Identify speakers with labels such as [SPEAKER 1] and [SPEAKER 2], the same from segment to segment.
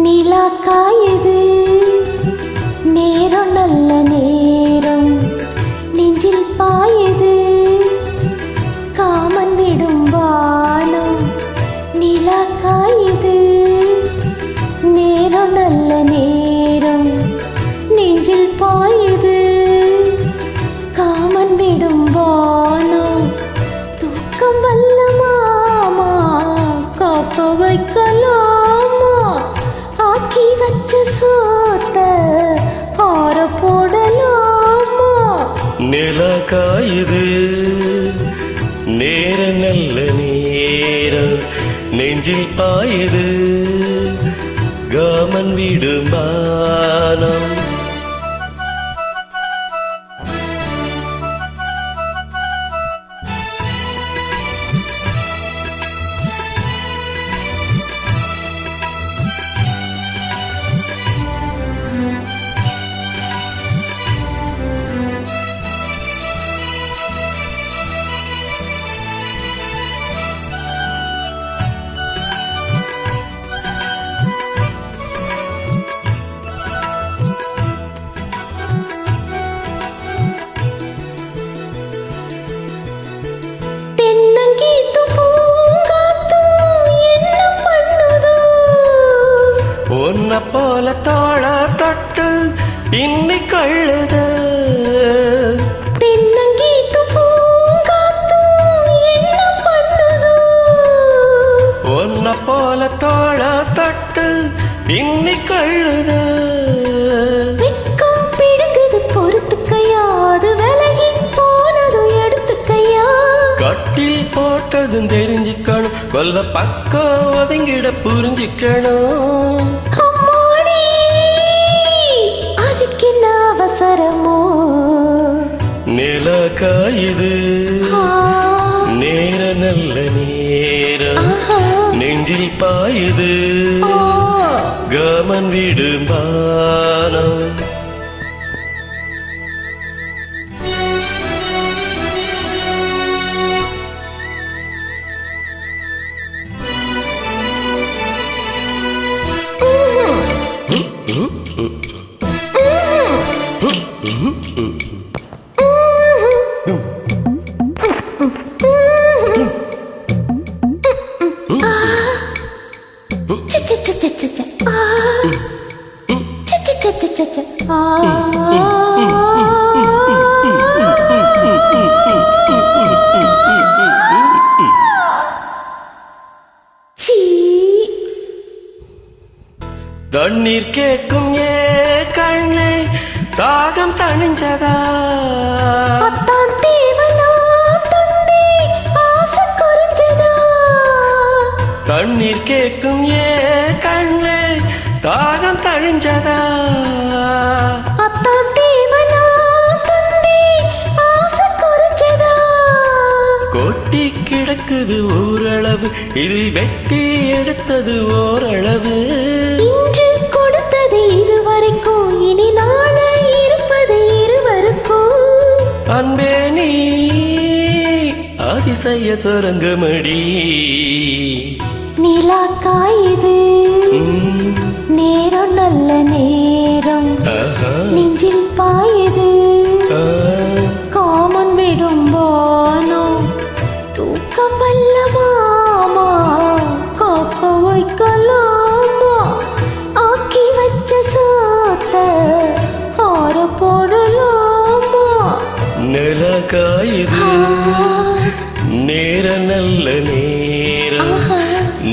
[SPEAKER 1] நிலா காயுது நேரம் நல்ல நேரம் நெஞ்சில் பாயுது காமன் விடும் வானம் நிலா காயுது நேரம் நல்ல நேரம் நெஞ்சில் பாயுது காமன் விடும் வானம் தூக்கம் வல்ல மாமா காக்க வைக்கலாமா ஆக்கி வச்ச சோத்த ஆற போடலாமா
[SPEAKER 2] நிலா காயுது நேர நல்ல நேரம் நெஞ்சில் பாயுது காமன் விடும் வானம் உன்ன போல தோள தொட்டு இன்னி கழுத
[SPEAKER 1] தென்னங்கீத்து பூங்காத்து என்ன பண்ணுதோ
[SPEAKER 2] உன்ன போல தோள தொட்டு இன்னி கழுத
[SPEAKER 1] வெக்கம் பிடுங்குது பொறுத்துக்கையா அது விலகி போனது எடுத்துக்கையா
[SPEAKER 2] கட்டில் போட்டதும் தெரிஞ்சுக்கணும் கொல்ல பக்கம் ஒதுங்கிட புரிஞ்சுக்கணும்
[SPEAKER 1] அவசரமோ
[SPEAKER 2] நிலா காயுது நேர நல்ல நேரம் நெஞ்சில் பாயுது காமன் விடும் வானம் தண்ணீர் கேட்கும் ஏ கண்ணே தாகம் தணிஞ்சதா
[SPEAKER 1] அத்தான் தேவனா தந்தி ஆசை குறைஞ்சதா
[SPEAKER 2] தண்ணீர் கேட்கும் ஏ கண்ணே தாகம் தணிஞ்சதா
[SPEAKER 1] அத்தான் தேவனா தந்தி ஆசை குறைஞ்சதா
[SPEAKER 2] கொட்டி கிடக்குது ஓரளவு இது வெட்டி எடுத்தது ஓரளவு
[SPEAKER 1] இன்று கொடுத்தது இதுவரைக்கும் இனி நாளை இருப்பது இருவருக்கும்
[SPEAKER 2] அன்பே நீ அதிசய சுரங்கமடி
[SPEAKER 1] நிலா காயுது நேரம் நல்ல நேரம் நெஞ்சில் பாயுது காமன் விடும் வானம் தூக்கம் வல்ல மாமா காக்க வைக்கலாமா ஆக்கி வச்ச சோத்த ஆற போடலாமா
[SPEAKER 2] நிலா காயுது நேர நல்ல நேரம்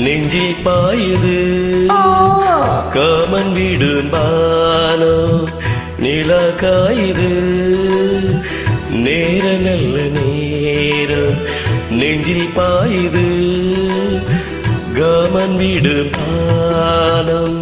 [SPEAKER 2] நெஞ்சில் பாயுது காமன் விடும் வானம் நிலா காயுது நேர நல்ல நேரம் நெஞ்சில் பாயுது காமன் விடும் வானம்